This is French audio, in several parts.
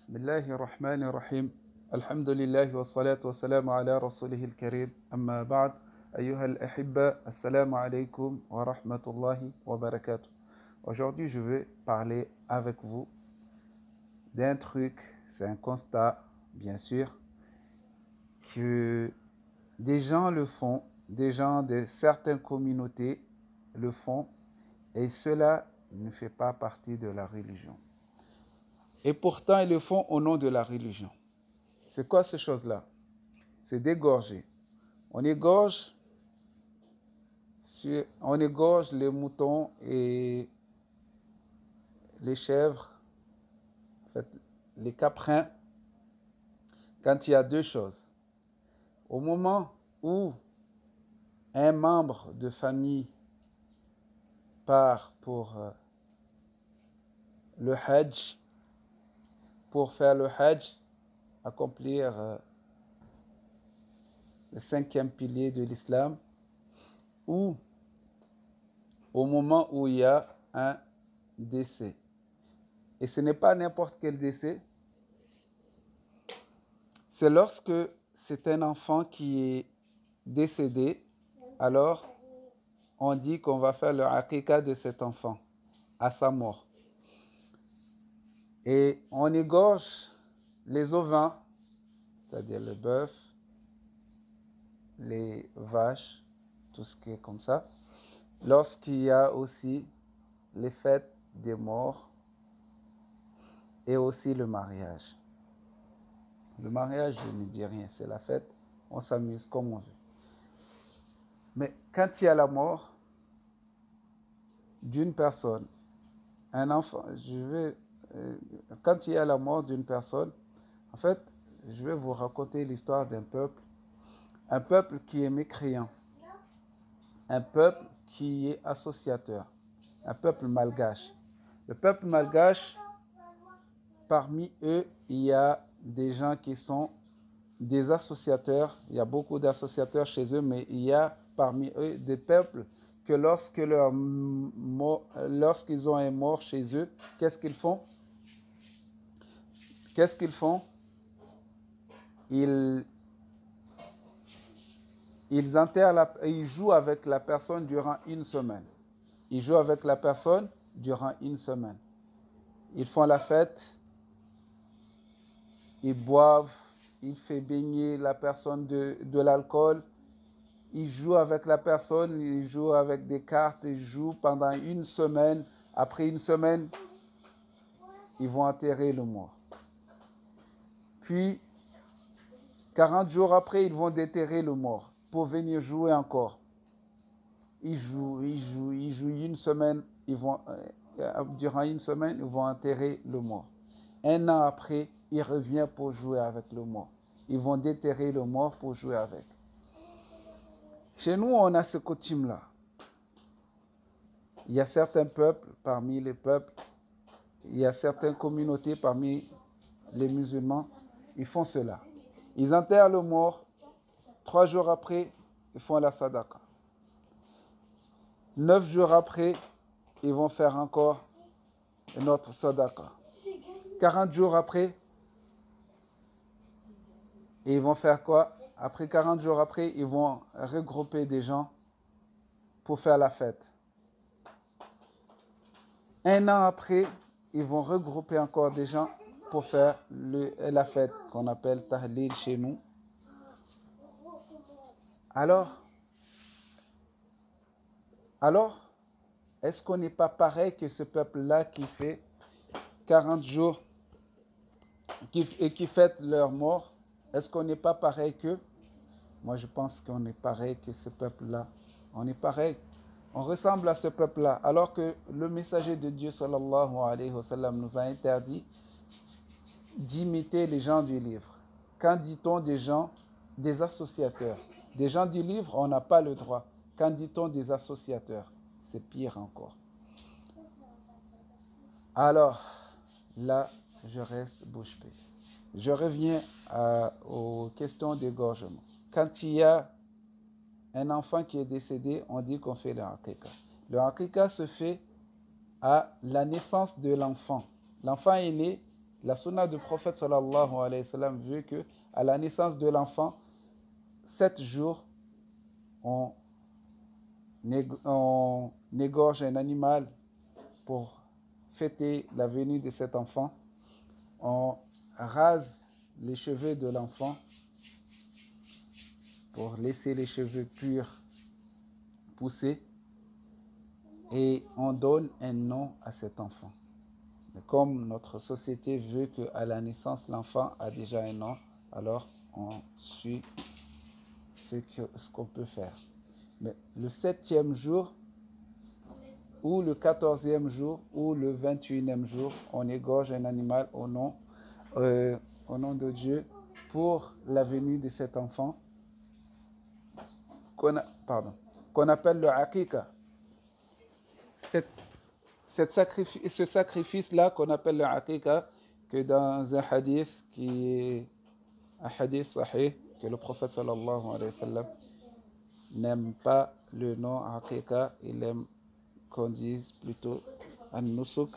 بسم الله الرحمن الرحيم الحمد لله والصلاة والسلام على رسوله الكريم أما بعد أيها الأحبة السلام عليكم ورحمة الله وبركاته. Aujourd'hui je vais parler avec vous d'un truc, c'est un constat bien sûr, que des gens le font, des gens de certaines communautés le font et cela ne fait pas partie de la religion. Et pourtant, ils le font au nom de la religion. C'est quoi ces choses-là? C'est d'égorger. On égorge les moutons et les chèvres, en fait, les caprins, quand il y a deux choses. Au moment où un membre de famille part pour le Hajj, pour faire le Hajj, accomplir le 5e pilier de l'islam, ou au moment où il y a un décès. Et ce n'est pas n'importe quel décès, c'est lorsque c'est un enfant qui est décédé, alors on dit qu'on va faire le aqiqa de cet enfant à sa mort. Et on égorge les ovins, c'est-à-dire le bœuf, les vaches, tout ce qui est comme ça, lorsqu'il y a aussi les fêtes des morts et aussi le mariage. Le mariage, je ne dis rien, c'est la fête, on s'amuse comme on veut. Mais quand il y a la mort d'une personne, un enfant, quand il y a la mort d'une personne, en fait, je vais vous raconter l'histoire d'un peuple, un peuple qui est mécréant, un peuple qui est associateur, un peuple malgache. Le peuple malgache, parmi eux, il y a des gens qui sont des associateurs. Il y a beaucoup d'associateurs chez eux, mais il y a parmi eux des peuples que lorsqu'ils ont un mort chez eux, qu'est-ce qu'ils font? Ils jouent avec la personne durant une semaine. Ils jouent avec la personne durant une semaine. Ils font la fête, ils boivent, ils font baigner la personne de l'alcool, ils jouent avec la personne, ils jouent avec des cartes, ils jouent pendant une semaine. Après une semaine, ils vont enterrer le mort. Puis, 40 jours après, ils vont déterrer le mort pour venir jouer encore. Ils jouent une semaine, durant une semaine, ils vont enterrer le mort. Un an après, il revient pour jouer avec le mort. Ils vont déterrer le mort pour jouer avec. Chez nous, on a ce coutume-là. Il y a certains peuples, parmi les peuples, il y a certaines communautés parmi les musulmans, ils font cela. Ils enterrent le mort, 3 jours après, ils font la sadaqa. 9 jours après, ils vont faire encore une autre sadaqa. 40 jours après, ils vont faire quoi? Après 40 jours après, ils vont regrouper des gens pour faire la fête. Un an après, ils vont regrouper encore des gens pour faire la fête qu'on appelle Tahlil chez nous. Alors, est-ce qu'on n'est pas pareil que ce peuple-là qui fait 40 jours et qui fête leur mort? Est-ce qu'on n'est pas pareil qu'eux? Moi, je pense qu'on est pareil que ce peuple-là. On est pareil. On ressemble à ce peuple-là. Alors que le messager de Dieu, sallallahu alayhi wa sallam, nous a interdit d'imiter les gens du livre. Quand dit-on des gens, des associateurs? Des gens du livre, on n'a pas le droit. Quand dit-on des associateurs? C'est pire encore. Alors, là, je reste bouche bée. Je reviens aux questions d'égorgement. Quand il y a un enfant qui est décédé, on dit qu'on fait le aqiqa. Le aqiqa se fait à la naissance de l'enfant. L'enfant est né, La sunna du prophète sallallahu alayhi wa sallam veut que à la naissance de l'enfant, 7 jours, on égorge un animal pour fêter la venue de cet enfant. On rase les cheveux de l'enfant pour laisser les cheveux purs pousser et on donne un nom à cet enfant. Mais comme notre société veut qu'à la naissance l'enfant a déjà un nom, alors on suit ce qu'on peut faire. Mais le 7e jour ou le 14e jour ou le 21e jour, on égorge un animal au nom de Dieu pour la venue de cet enfant qu'on appelle le aqiqa. Ce sacrifice-là qu'on appelle le aqiqa, que dans un hadith qui est un hadith sahih, que le prophète sallallahu alayhi wa sallam n'aime pas le nom aqiqa, il aime qu'on dise plutôt an-nusuk,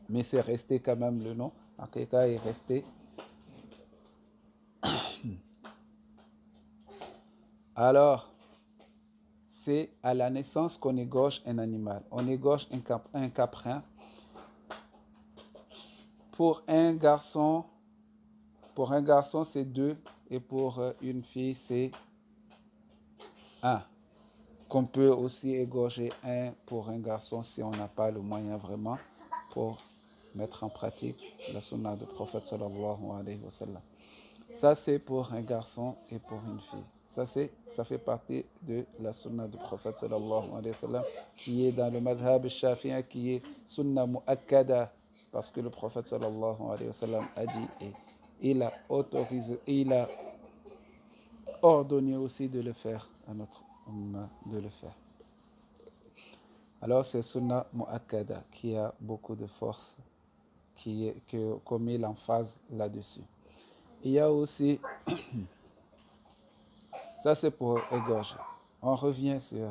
mais c'est resté quand même le nom. Aqiqa est resté. Alors, c'est à la naissance qu'on égorge un animal. On égorge un caprin. Pour un garçon, c'est 2 et pour une fille, c'est 1. Qu'on peut aussi égorger un pour un garçon si on n'a pas le moyen vraiment pour mettre en pratique la sunna du prophète sallallahu alayhi wa sallam. Ça, c'est pour un garçon et pour une fille. Ça fait partie de la sunna du prophète sallallahu alayhi wa sallam qui est dans le madhab shafi'i, qui est sunna mu'akkada, parce que le prophète sallallahu alayhi wa sallam a dit et il a autorisé, il a ordonné aussi de le faire à notre umma de le faire. Alors c'est sunna mu'akkada qui a beaucoup de force, qu'on met l'emphase là-dessus. Il y a aussi, ça c'est pour égorger. On revient sur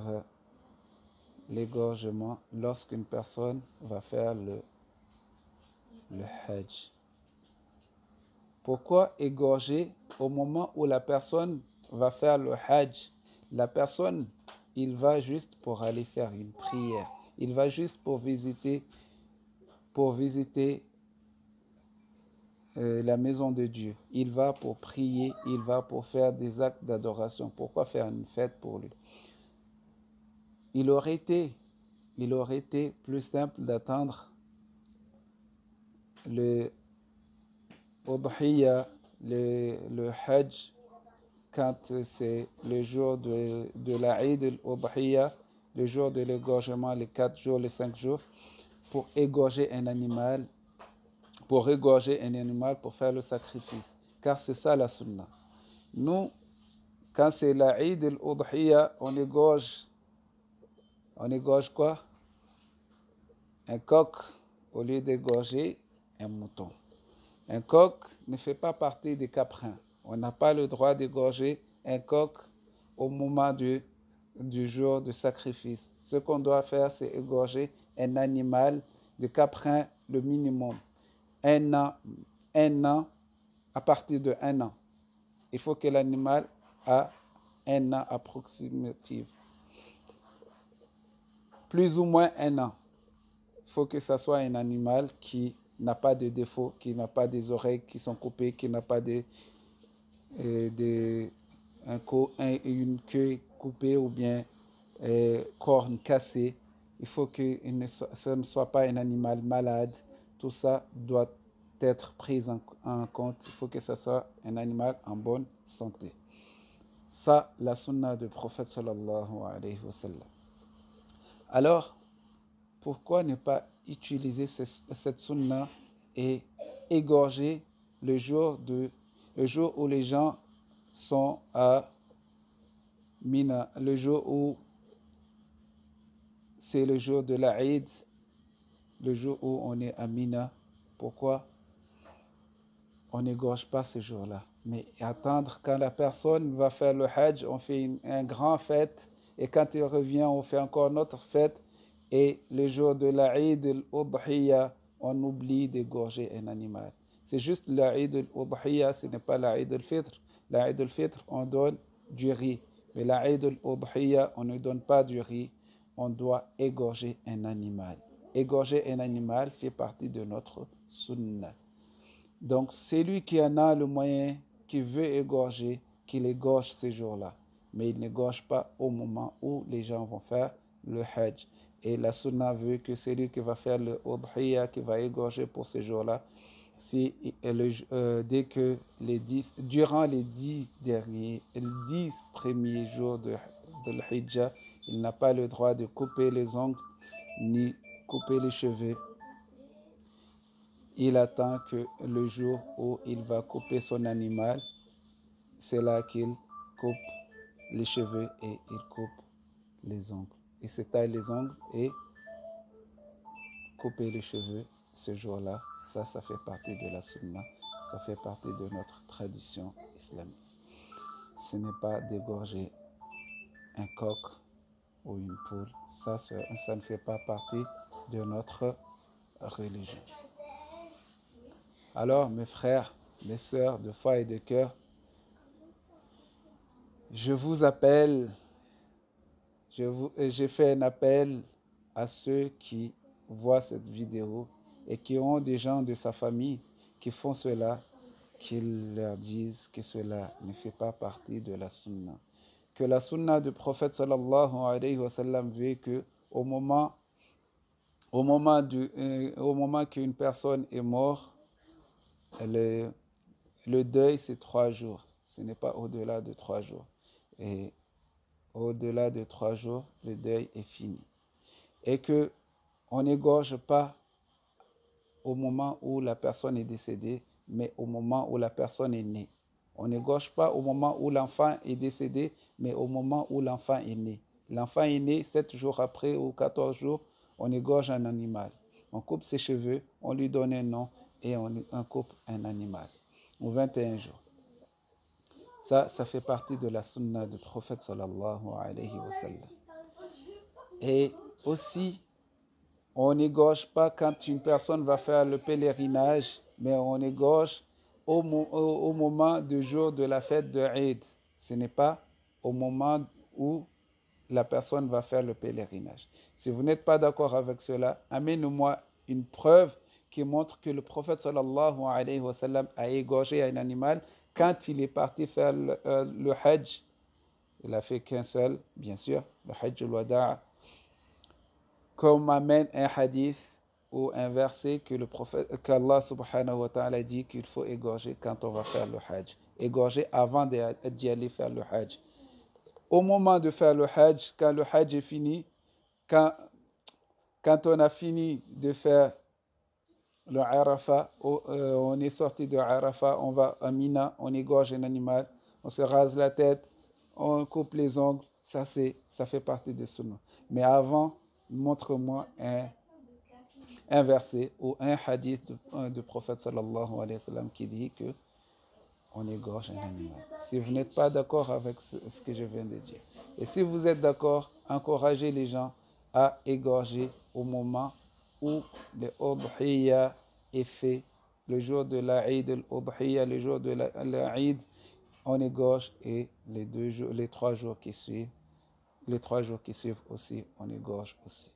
l'égorgement lorsqu'une personne va faire le hajj. Pourquoi égorger au moment où la personne va faire le hajj? La personne, il va juste pour aller faire une prière. Il va juste pour visiter la maison de Dieu. Il va pour prier, il va pour faire des actes d'adoration. Pourquoi faire une fête pour lui? Il aurait été plus simple d'attendre le udhiyya, le hajj, quand c'est le jour de la Eid al-Udhiyya, le jour de l'égorgement, les 4 jours, les 5 jours, pour égorger un animal, pour faire le sacrifice. Car c'est ça la sunna. Nous, quand c'est la Eid al-Udhiyya, on égorge quoi? Un coq au lieu d'égorger un mouton. Un coq ne fait pas partie des caprins. On n'a pas le droit d'égorger un coq au moment du jour de sacrifice. Ce qu'on doit faire, c'est égorger un animal de caprin le minimum. Un an, à partir de 1 an. Il faut que l'animal a 1 an approximatif. Plus ou moins 1 an. Il faut que ce soit un animal qui n'a pas de défaut, qui n'a pas des oreilles qui sont coupées, qui n'a pas une queue coupée ou bien cornes cassées. Il faut que ce ne soit pas un animal malade. Tout ça doit être pris en compte. Il faut que ce soit un animal en bonne santé. Ça, la sunna du prophète sallallahu alayhi wa sallam. Alors, pourquoi ne pas utiliser cette sunna et égorger le jour où les gens sont à Mina, le jour où c'est le jour de la Eid, le jour où on est à Mina? Pourquoi on n'égorge pas ce jour-là? Mais attendre quand la personne va faire le hajj, on fait un grand fête, et quand il revient, on fait encore notre fête, et le jour de la Eid al-Udhiyya, on oublie d'égorger un animal. C'est juste l'Aïd al-Udhiyya, ce n'est pas l'Aïd al-Fitr. L'Aïd al-Fitr, on donne du riz. Mais l'Aïd al-Udhiyya, on ne donne pas du riz. On doit égorger un animal. Égorger un animal fait partie de notre sunnah. Donc, celui qui en a le moyen, qui veut égorger, qu'il égorge ces jours-là. Mais il n'égorge pas au moment où les gens vont faire le Hajj. Et la sunna veut que celui qui va faire le Udhiyya, qui va égorger pour ces jours-là, dès que durant les 10 premiers jours de l'Hijjah, il n'a pas le droit de couper les ongles ni couper les cheveux. Il attend que le jour où il va couper son animal, c'est là qu'il coupe les cheveux et il coupe les ongles. Il se taille les ongles et couper les cheveux ce jour-là. Ça fait partie de la sunna. Ça fait partie de notre tradition islamique. Ce n'est pas d'égorger un coq ou une poule. Ça ne fait pas partie de notre religion. Alors, mes frères, mes sœurs de foi et de cœur, je vous appelle, j'ai fait un appel à ceux qui voient cette vidéo et qui ont des gens de sa famille qui font cela, qu'ils leur disent que cela ne fait pas partie de la sunna. Que la sunna du prophète sallallahu alayhi wa sallam veut que au moment qu'une personne est morte, le deuil c'est 3 jours. Ce n'est pas au-delà de 3 jours. Et au-delà de 3 jours, le deuil est fini. Et qu'on n'égorge pas au moment où la personne est décédée, mais au moment où la personne est née. On n'égorge pas au moment où l'enfant est décédé, mais au moment où l'enfant est né. L'enfant est né 7 jours après ou 14 jours, on égorge un animal. On coupe ses cheveux, on lui donne un nom et on coupe un animal. Ou 21 jours. Ça fait partie de la sunna du prophète sallallahu alayhi wa sallam. Et aussi, on n'égorge pas quand une personne va faire le pèlerinage, mais on égorge au moment du jour de la fête de Eid. Ce n'est pas au moment où la personne va faire le pèlerinage. Si vous n'êtes pas d'accord avec cela, amenez-moi une preuve qui montre que le prophète sallallahu alayhi wa sallam a égorgé un animal quand il est parti faire le Hajj. Il n'a fait qu'un seul, bien sûr, le Hajj al-Wada'. Comme amène un hadith ou un verset qu'Allah subhanahu wa ta'ala dit qu'il faut égorger quand on va faire le Hajj. Égorger avant d'y aller faire le Hajj. Au moment de faire le Hajj, quand le Hajj est fini, quand on a fini de faire le Arafat, on est sorti de Arafat, on va à Mina, on égorge un animal, on se rase la tête, on coupe les ongles, ça fait partie de sunna. Mais avant, montre-moi un verset ou un hadith du prophète sallallahu alayhi wa sallam qui dit que on égorge un animal. Si vous n'êtes pas d'accord avec ce que je viens de dire, et si vous êtes d'accord, encouragez les gens à égorger au moment où le Udhiyya est fait, le jour de l'Aïd al-Udhiyya, le jour de l'Aïd, on égorge et les 3 jours qui suivent aussi, on égorge aussi.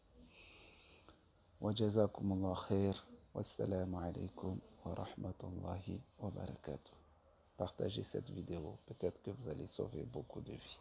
Wa jazakumullah khair, wassalamu alaikum wa rahmatullahi wa barakatuh. Partagez cette vidéo, peut-être que vous allez sauver beaucoup de vies.